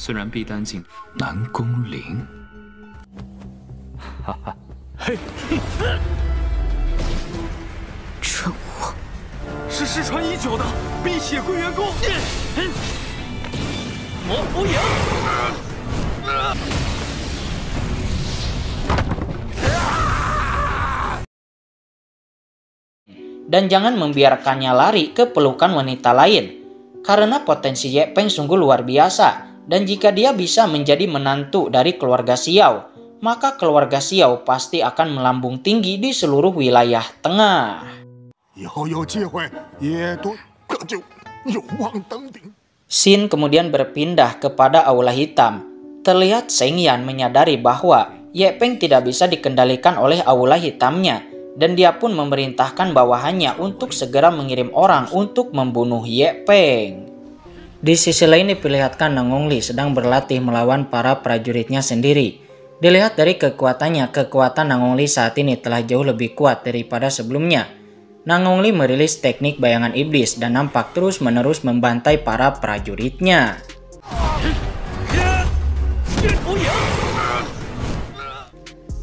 虽然必单境南宫绫，哈哈，嘿，蠢物，是失传已久的碧血归元功，魔符影。 Dan jangan membiarkannya lari ke pelukan wanita lain, karena potensi Ye Peng sungguh luar biasa, dan jika dia bisa menjadi menantu dari keluarga Xiao, maka keluarga Xiao pasti akan melambung tinggi di seluruh wilayah tengah. Xin kemudian berpindah kepada Aula Hitam. Terlihat Sheng Yan menyadari bahwa Ye Peng tidak bisa dikendalikan oleh Aula Hitamnya, dan dia pun memerintahkan bawahannya untuk segera mengirim orang untuk membunuh Ye Peng. Di sisi lain diperlihatkan Nang Hongli sedang berlatih melawan para prajuritnya sendiri. Dilihat dari kekuatannya, kekuatan Nang Hongli saat ini telah jauh lebih kuat daripada sebelumnya. Nang Hongli merilis teknik bayangan iblis dan nampak terus-menerus membantai para prajuritnya.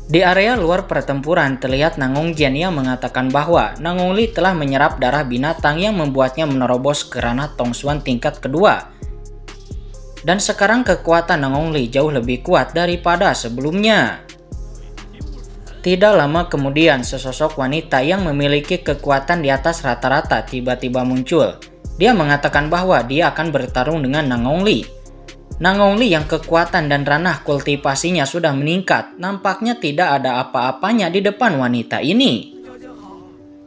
Di area luar pertempuran terlihat Nang Hongjian yang mengatakan bahwa Nang Hongli telah menyerap darah binatang yang membuatnya menerobos ke ranah Tongsuan tingkat kedua. Dan sekarang kekuatan Nang Hongli jauh lebih kuat daripada sebelumnya. Tidak lama kemudian sesosok wanita yang memiliki kekuatan di atas rata-rata tiba-tiba muncul. Dia mengatakan bahwa dia akan bertarung dengan Nang Hongli. Nang Hongli yang kekuatan dan ranah kultivasinya sudah meningkat, nampaknya tidak ada apa-apanya di depan wanita ini.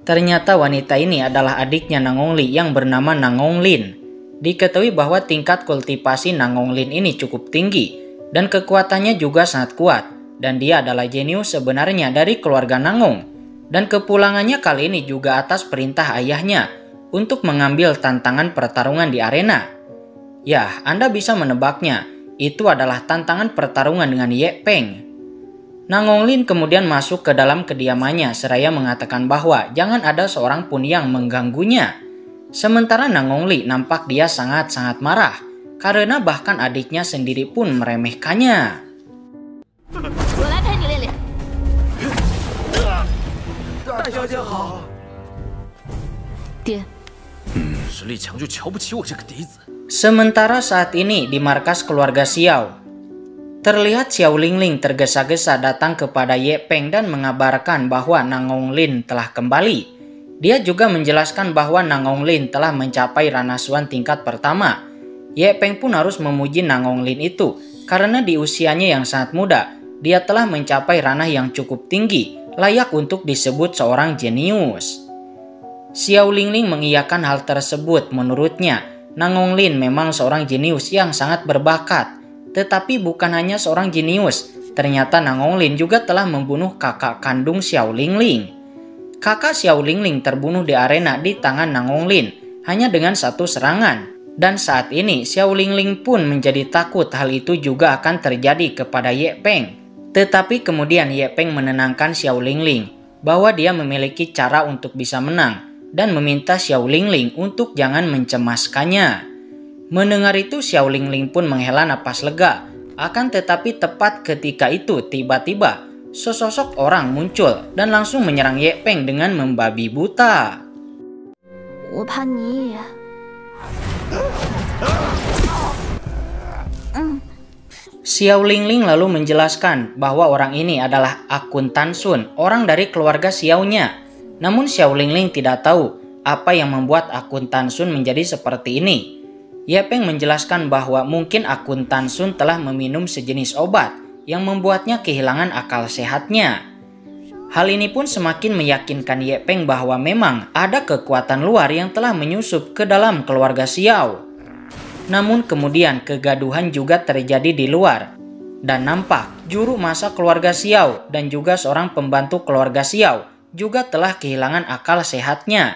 Ternyata wanita ini adalah adiknya Nang Hongli yang bernama Nang Honglin. Diketahui bahwa tingkat kultivasi Nang Honglin ini cukup tinggi, dan kekuatannya juga sangat kuat, dan dia adalah jenius sebenarnya dari keluarga Nang Hong. Dan kepulangannya kali ini juga atas perintah ayahnya, untuk mengambil tantangan pertarungan di arena. Ya, Anda bisa menebaknya, itu adalah tantangan pertarungan dengan Ye Peng. Nang Honglin kemudian masuk ke dalam kediamannya seraya mengatakan bahwa jangan ada seorang pun yang mengganggunya. Sementara Nang Hongli nampak dia sangat-sangat marah, karena bahkan adiknya sendiri pun meremehkannya. Sementara saat ini di markas keluarga Xiao, terlihat Xiao Lingling tergesa-gesa datang kepada Ye Peng dan mengabarkan bahwa Nang Honglin telah kembali. Dia juga menjelaskan bahwa Nang Honglin telah mencapai ranah Suan tingkat pertama. Ye Peng pun harus memuji Nang Honglin itu, karena di usianya yang sangat muda, dia telah mencapai ranah yang cukup tinggi, layak untuk disebut seorang jenius. Xiao Lingling mengiyakan hal tersebut. Menurutnya, Nang Honglin memang seorang jenius yang sangat berbakat. Tetapi bukan hanya seorang jenius, ternyata Nang Honglin juga telah membunuh kakak kandung Xiao Lingling. Kakak Xiao Lingling terbunuh di arena di tangan Nang Honglin hanya dengan satu serangan. Dan saat ini Xiao Lingling pun menjadi takut hal itu juga akan terjadi kepada Ye Peng. Tetapi kemudian Ye Peng menenangkan Xiao Lingling bahwa dia memiliki cara untuk bisa menang, dan meminta Xiao Lingling untuk jangan mencemaskannya. Mendengar itu Xiao Lingling pun menghela napas lega. Akan tetapi tepat ketika itu tiba-tiba sesosok orang muncul dan langsung menyerang Ye Peng dengan membabi buta. Xiao Lingling lalu menjelaskan bahwa orang ini adalah Akun Tan Sun, orang dari keluarga Xiao-nya. Namun Xiao Lingling tidak tahu apa yang membuat Akun Tan Sun menjadi seperti ini. Ye Peng menjelaskan bahwa mungkin Akun Tan Sun telah meminum sejenis obat yang membuatnya kehilangan akal sehatnya. Hal ini pun semakin meyakinkan Ye Peng bahwa memang ada kekuatan luar yang telah menyusup ke dalam keluarga Xiao. Namun kemudian kegaduhan juga terjadi di luar. Dan nampak juru masa keluarga Xiao dan juga seorang pembantu keluarga Xiao juga telah kehilangan akal sehatnya.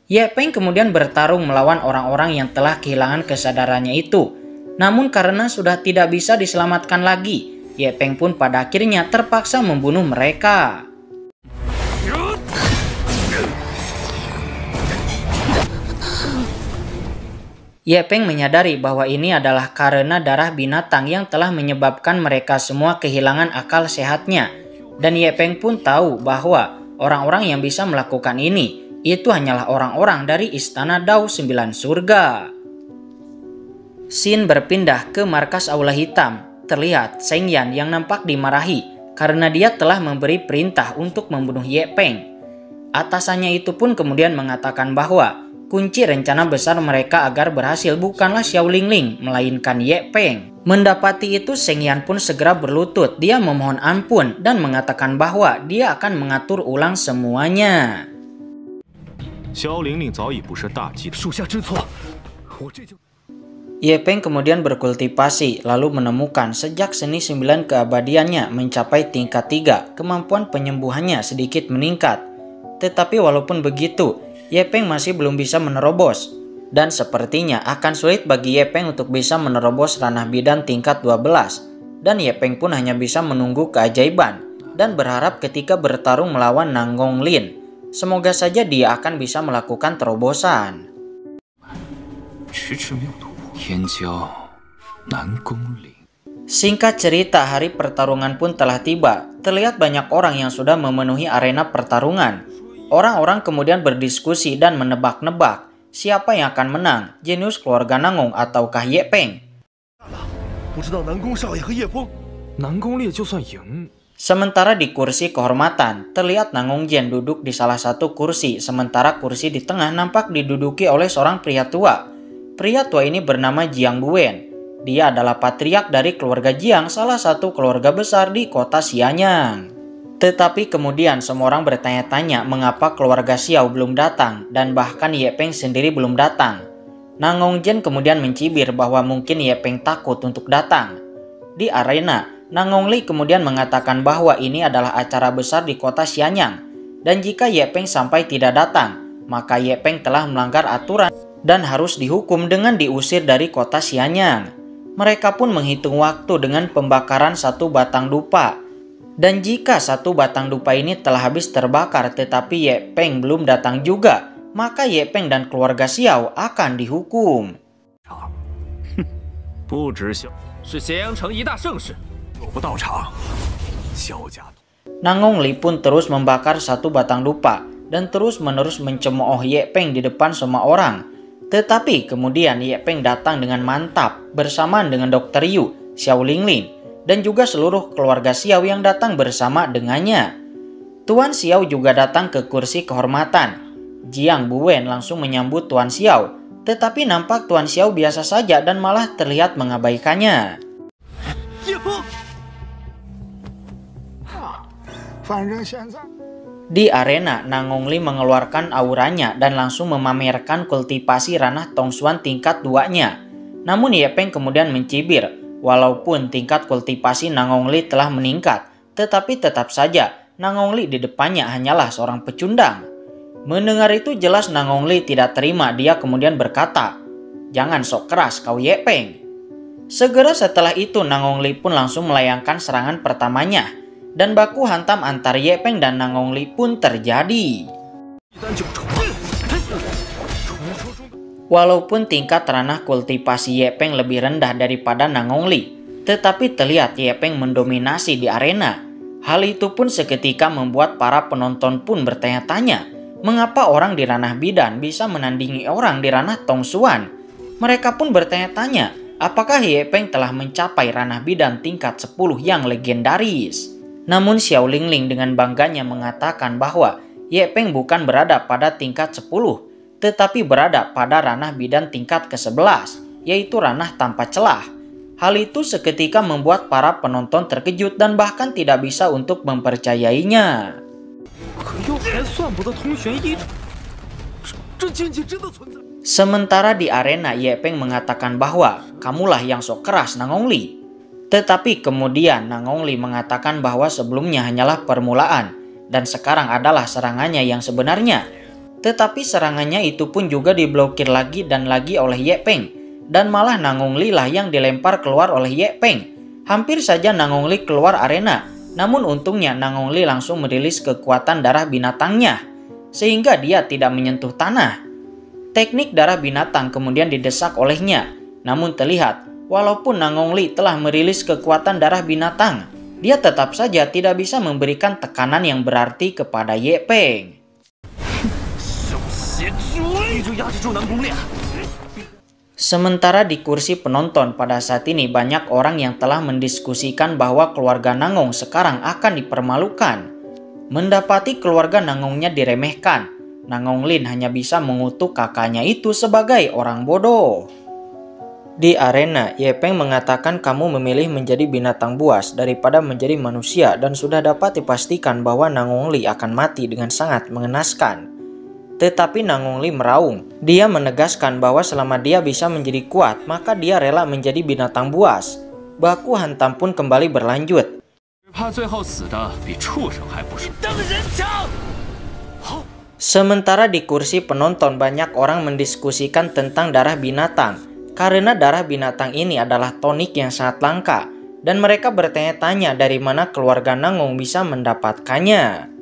Ye Peng kemudian bertarung melawan orang-orang yang telah kehilangan kesadarannya itu. Namun karena sudah tidak bisa diselamatkan lagi, Ye Peng pun pada akhirnya terpaksa membunuh mereka. Ye Peng menyadari bahwa ini adalah karena darah binatang yang telah menyebabkan mereka semua kehilangan akal sehatnya. Dan Ye Peng pun tahu bahwa orang-orang yang bisa melakukan ini itu hanyalah orang-orang dari Istana Dao Sembilan Surga. Scene berpindah ke markas Aula Hitam. Terlihat Sheng Yan yang nampak dimarahi karena dia telah memberi perintah untuk membunuh Ye Peng. Atasannya itu pun kemudian mengatakan bahwa kunci rencana besar mereka agar berhasil bukanlah Xiao Lingling, melainkan Ye Peng. Mendapati itu, Sheng Yan pun segera berlutut. Dia memohon ampun dan mengatakan bahwa dia akan mengatur ulang semuanya. Ye Peng kemudian berkultivasi, lalu menemukan sejak seni 9 keabadiannya mencapai tingkat 3, kemampuan penyembuhannya sedikit meningkat. Tetapi walaupun begitu, Ye Peng masih belum bisa menerobos. Dan sepertinya akan sulit bagi Ye Peng untuk bisa menerobos ranah bidan tingkat 12. Dan Ye Peng pun hanya bisa menunggu keajaiban dan berharap ketika bertarung melawan Nanggong Lin. Semoga saja dia akan bisa melakukan terobosan. Singkat cerita, hari pertarungan pun telah tiba. Terlihat banyak orang yang sudah memenuhi arena pertarungan. Orang-orang kemudian berdiskusi dan menebak-nebak siapa yang akan menang, jenius keluarga Nanggong ataukah Ye Peng. Sementara di kursi kehormatan, terlihat Nanggong Jian duduk di salah satu kursi, sementara kursi di tengah nampak diduduki oleh seorang pria tua. Pria tua ini bernama Jiang Buen. Dia adalah patriark dari keluarga Jiang, salah satu keluarga besar di kota Xianyang. Tetapi kemudian semua orang bertanya-tanya mengapa keluarga Xiao belum datang dan bahkan Ye Peng sendiri belum datang. Nanggong Jian kemudian mencibir bahwa mungkin Ye Peng takut untuk datang. Di arena, Nanggong Li kemudian mengatakan bahwa ini adalah acara besar di kota Xianyang. Dan jika Ye Peng sampai tidak datang, maka Ye Peng telah melanggar aturan dan harus dihukum dengan diusir dari kota Xianyang. Mereka pun menghitung waktu dengan pembakaran satu batang dupa. Dan jika satu batang dupa ini telah habis terbakar tetapi Ye Peng belum datang juga, maka Ye Peng dan keluarga Xiao akan dihukum. Nanggong Li pun terus membakar satu batang dupa dan terus-menerus mencemooh Ye Peng di depan semua orang. Tetapi kemudian Ye Peng datang dengan mantap bersamaan dengan Dr. Yu, Xiao Lingling, dan juga seluruh keluarga Xiao yang datang bersama dengannya. Tuan Xiao juga datang ke kursi kehormatan. Jiang Buen langsung menyambut Tuan Xiao, tetapi nampak Tuan Xiao biasa saja dan malah terlihat mengabaikannya. Di arena, Nanggong Li mengeluarkan auranya dan langsung memamerkan kultivasi ranah Tongsuan tingkat 2-nya. Namun Ye Peng kemudian mencibir, walaupun tingkat kultivasi Nanggong Li telah meningkat, tetapi tetap saja Nanggong Li di depannya hanyalah seorang pecundang. Mendengar itu jelas Nanggong Li tidak terima, dia kemudian berkata, "Jangan sok keras kau Ye Peng." Segera setelah itu Nanggong Li pun langsung melayangkan serangan pertamanya. Dan baku hantam antar Ye Peng dan Nanggong Li pun terjadi. Walaupun tingkat ranah kultivasi Ye Peng lebih rendah daripada Nanggong Li, tetapi terlihat Ye Peng mendominasi di arena. Hal itu pun seketika membuat para penonton pun bertanya-tanya, mengapa orang di ranah bidan bisa menandingi orang di ranah Tongsuan? Mereka pun bertanya-tanya, apakah Ye Peng telah mencapai ranah bidan tingkat 10 yang legendaris? Namun Xiao Lingling dengan bangganya mengatakan bahwa Ye Peng bukan berada pada tingkat 10, tetapi berada pada ranah bidan tingkat ke-11, yaitu ranah tanpa celah. Hal itu seketika membuat para penonton terkejut dan bahkan tidak bisa untuk mempercayainya. Sementara di arena, Ye Peng mengatakan bahwa kamulah yang sok keras Nanggong Li. Tetapi kemudian Nanggong Li mengatakan bahwa sebelumnya hanyalah permulaan dan sekarang adalah serangannya yang sebenarnya. Tetapi serangannya itu pun juga diblokir lagi dan lagi oleh Ye Peng. Dan malah Nanggong Li lah yang dilempar keluar oleh Ye Peng. Hampir saja Nanggong Li keluar arena. Namun untungnya Nanggong Li langsung merilis kekuatan darah binatangnya. Sehingga dia tidak menyentuh tanah. Teknik darah binatang kemudian didesak olehnya. Namun terlihat, walaupun Nangongli telah merilis kekuatan darah binatang, dia tetap saja tidak bisa memberikan tekanan yang berarti kepada Ye Peng. Sementara di kursi penonton pada saat ini banyak orang yang telah mendiskusikan bahwa keluarga Nangong sekarang akan dipermalukan. Mendapati keluarga Nangongnya diremehkan, Nangonglin hanya bisa mengutuk kakaknya itu sebagai orang bodoh. Di arena, Ye Peng mengatakan kamu memilih menjadi binatang buas daripada menjadi manusia dan sudah dapat dipastikan bahwa Nangongli akan mati dengan sangat mengenaskan. Tetapi Nangongli meraung. Dia menegaskan bahwa selama dia bisa menjadi kuat, maka dia rela menjadi binatang buas. Baku hantam pun kembali berlanjut. Sementara di kursi penonton banyak orang mendiskusikan tentang darah binatang, karena darah binatang ini adalah tonik yang sangat langka, dan mereka bertanya-tanya dari mana keluarga Nangong bisa mendapatkannya.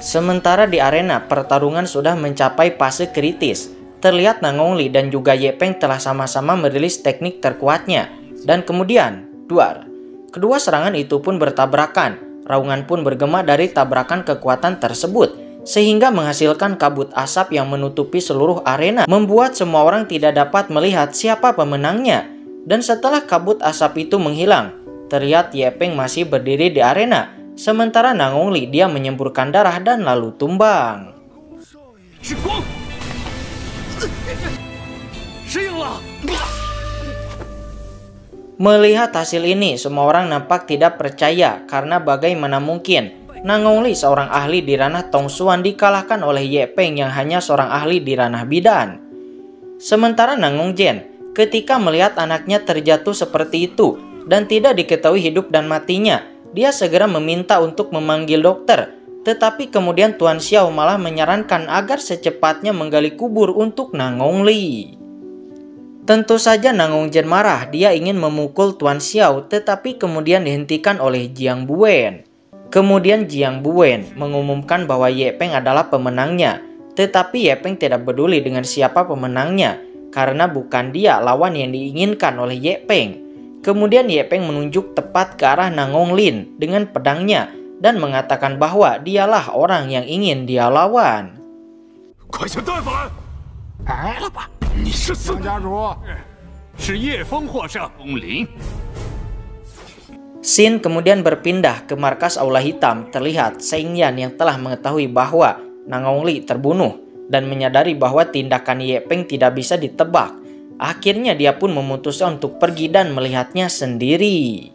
Sementara di arena, pertarungan sudah mencapai fase kritis. Terlihat Nangongli dan juga Ye Peng telah sama-sama merilis teknik terkuatnya. Dan kemudian, duar. Kedua serangan itu pun bertabrakan. Raungan pun bergema dari tabrakan kekuatan tersebut, sehingga menghasilkan kabut asap yang menutupi seluruh arena, membuat semua orang tidak dapat melihat siapa pemenangnya. Dan setelah kabut asap itu menghilang, terlihat Ye Peng masih berdiri di arena. Sementara Nangongli dia menyemburkan darah dan lalu tumbang. Melihat hasil ini, semua orang nampak tidak percaya karena bagaimana mungkin Nangongli seorang ahli di ranah Tongsuan dikalahkan oleh Ye Peng yang hanya seorang ahli di ranah bidan. Sementara Nangongjen ketika melihat anaknya terjatuh seperti itu dan tidak diketahui hidup dan matinya, dia segera meminta untuk memanggil dokter, tetapi kemudian Tuan Xiao malah menyarankan agar secepatnya menggali kubur untuk Nangongli. Tentu saja Nangongjen marah, dia ingin memukul Tuan Xiao, tetapi kemudian dihentikan oleh Jiang Buwen. Kemudian Jiang Buwen mengumumkan bahwa Ye Peng adalah pemenangnya, tetapi Ye Peng tidak peduli dengan siapa pemenangnya, karena bukan dia lawan yang diinginkan oleh Ye Peng. Kemudian Ye Peng menunjuk tepat ke arah Nangonglin dengan pedangnya dan mengatakan bahwa dialah orang yang ingin dia lawan. Xin kemudian berpindah ke markas Aula Hitam. Terlihat Sheng Yan yang telah mengetahui bahwa Nangongli terbunuh dan menyadari bahwa tindakan Ye Peng tidak bisa ditebak. Akhirnya dia pun memutuskan untuk pergi dan melihatnya sendiri.